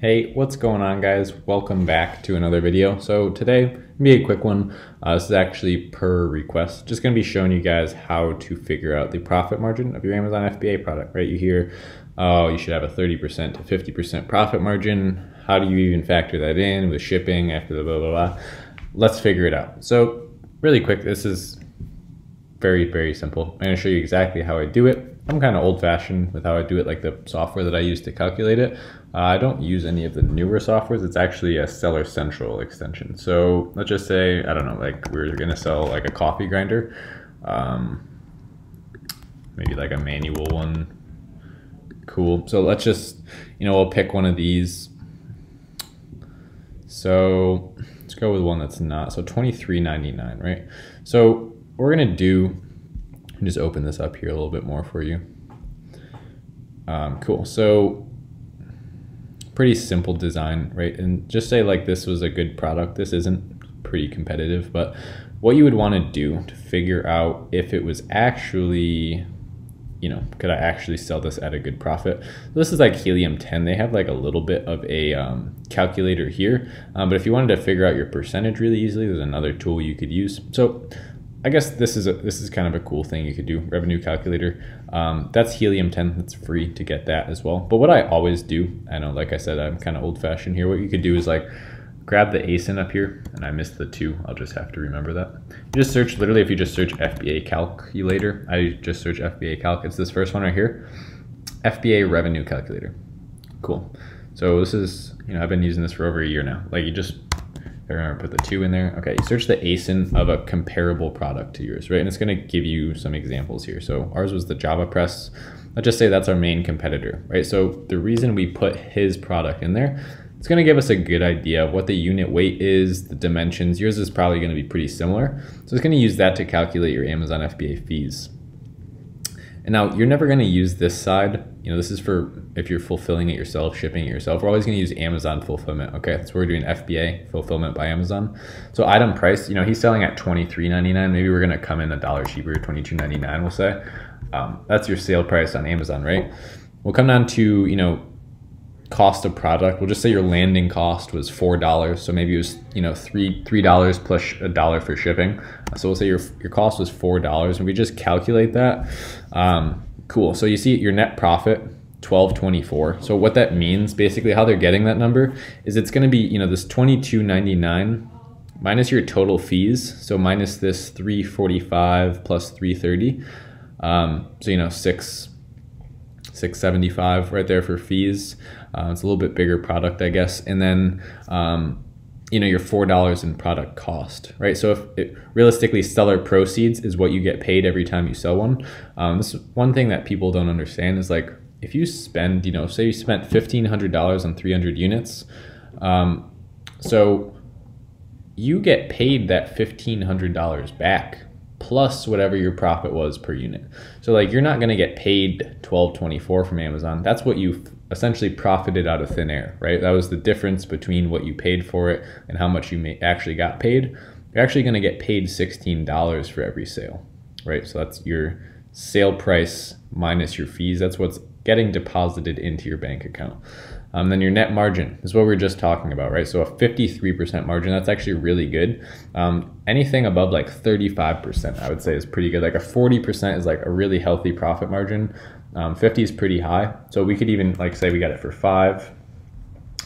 Hey, what's going on, guys? Welcome back to another video. So today, gonna be a quick one. This is actually per request. Just gonna be showing you guys how to figure out the profit margin of your Amazon FBA product, right? You hear, oh, you should have a 30% to 50% profit margin. How do you even factor that in with shipping after the blah, blah, blah? Let's figure it out. So really quick, this is very simple. I'm gonna show you exactly how I do it. I'm kind of old-fashioned with how I do it, like the software that I use to calculate it. I don't use any of the newer softwares. It's actually a Seller Central extension. So let's just say, I don't know, like we're gonna sell like a coffee grinder, maybe like a manual one. Cool. So let's just, we'll pick one of these. So let's go with one that's not. So $23.99, right? So what we're gonna do, just open this up here a little bit more for you. Cool. So pretty simple design, right? And just say like this was a good product. This isn't pretty competitive, but what you would want to do to figure out if it was actually, could I actually sell this at a good profit? This is like Helium 10. They have like a little bit of a calculator here, but if you wanted to figure out your percentage really easily, there's another tool you could use. So I guess this is kind of a cool thing you could do, revenue calculator. That's Helium 10, it's free to get that as well. But what I always do, I know, like I said, I'm kind of old fashioned here. What you could do is like grab the ASIN up here, and I missed the 2, I'll just have to remember that. You just search, literally if you just search FBA calculator, I just search FBA calc, it's this first one right here, FBA revenue calculator. Cool. So this is, I've been using this for over a year now. Like you just, I remember, put the 2 in there. Okay, you search the ASIN of a comparable product to yours, right? And it's gonna give you some examples here. So ours was the Java Press. Let's just say that's our main competitor, right? So the reason we put his product in there, it's gonna give us a good idea of what the unit weight is, the dimensions. Yours is probably gonna be pretty similar. So it's gonna use that to calculate your Amazon FBA fees. And now you're never gonna use this side. This is for if you're fulfilling it yourself, shipping it yourself. We're always gonna use Amazon fulfillment, okay? That's where we're doing FBA, fulfillment by Amazon. So item price, he's selling at $23.99. Maybe we're gonna come in $1 cheaper, $22.99 we'll say. That's your sale price on Amazon, right? We'll come down to, cost of product. We'll just say your landing cost was $4. So maybe it was, $3 plus $1 for shipping. So we'll say your cost was $4 and we just calculate that. Cool. So you see your net profit, $12.24. So what that means, basically how they're getting that number is it's going to be, this $22.99 minus your total fees. So minus this $345 plus $330. So, $675 right there for fees. It's a little bit bigger product, I guess. And then, your $4 in product cost, right? So if realistically seller proceeds is what you get paid every time you sell one. This is one thing that people don't understand is like, if you spend, say you spent $1,500 on 300 units, so you get paid that $1,500 back plus whatever your profit was per unit. So like you're not gonna get paid $12.24 from Amazon. That's what you essentially profited out of thin air, right? That was the difference between what you paid for it and how much you actually got paid. You're actually gonna get paid $16 for every sale, right? So that's your sale price minus your fees. That's what's getting deposited into your bank account. Then your net margin is what we were just talking about, right? So a 53% margin, that's actually really good. Anything above like 35%, I would say is pretty good. Like a 40% is like a really healthy profit margin. 50 is pretty high. So we could even like say we got it for 5.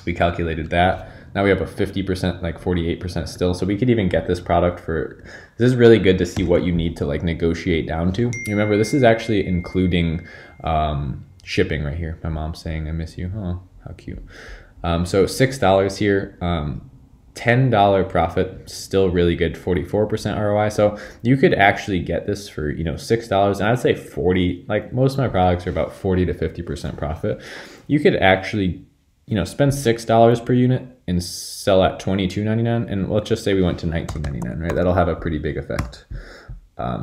We calculated that. Now we have a 50%, like 48% still. So we could even get this product for, this is really good to see what you need to like negotiate down to. Remember, this is actually including shipping right here. My mom's saying, I miss you. Oh, how cute. So $6 here, $10 profit, still really good, 44% ROI. So you could actually get this for, $6, and I'd say 40, like most of my products are about 40 to 50% profit. You could actually, spend $6 per unit and sell at $22.99. And let's just say we went to $19.99, right? That'll have a pretty big effect.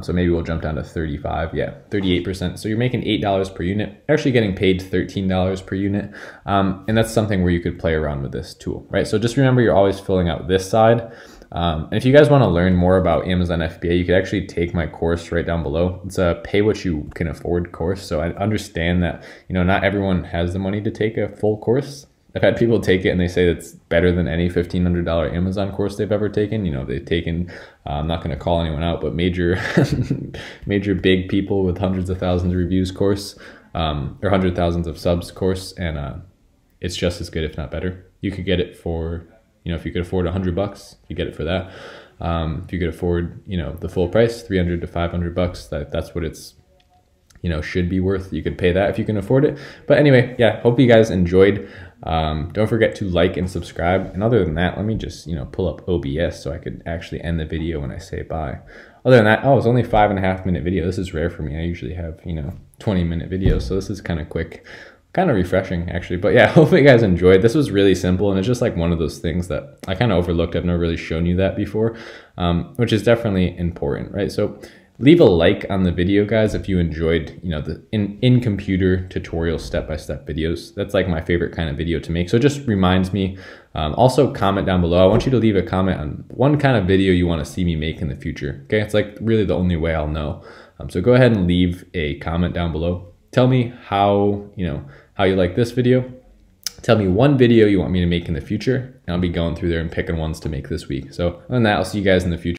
So maybe we'll jump down to 35, yeah, 38%. So you're making $8 per unit, actually getting paid $13 per unit. And that's something where you could play around with this tool, right? So just remember, you're always filling out this side. And if you guys want to learn more about Amazon FBA, you could actually take my course right down below. It's a pay what you can afford course. So I understand that, not everyone has the money to take a full course. I've had people take it and they say it's better than any $1,500 Amazon course they've ever taken. You know, they've taken, I'm not going to call anyone out, but major, major big people with hundreds of thousands of reviews course, or hundred thousands of subs course. And it's just as good, if not better. You could get it for, you know, if you could afford $100, you get it for that. If you could afford, you know, the full price, $300 to $500, that's what it's, you know, should be worth. You could pay that if you can afford it. But anyway, yeah, hope you guys enjoyed. Don't forget to like and subscribe. And other than that, let me just, you know, pull up OBS so I could actually end the video when I say bye. Other than that, oh, it's only 5.5-minute video. This is rare for me. I usually have, you know, 20-minute videos. So this is kind of quick, kind of refreshing actually. But yeah, hopefully you guys enjoyed. This was really simple, and it's just like one of those things that I kind of overlooked. I've never really shown you that before, which is definitely important, right? So leave a like on the video, guys, if you enjoyed, you know, the in computer tutorial step-by-step videos. That's like my favorite kind of video to make. So it just reminds me. Also comment down below. I want you to leave a comment on one kind of video you want to see me make in the future. Okay, it's like really the only way I'll know. So go ahead and leave a comment down below. Tell me how, you know, how you like this video. Tell me one video you want me to make in the future, and I'll be going through there and picking ones to make this week. So other than that, I'll see you guys in the future.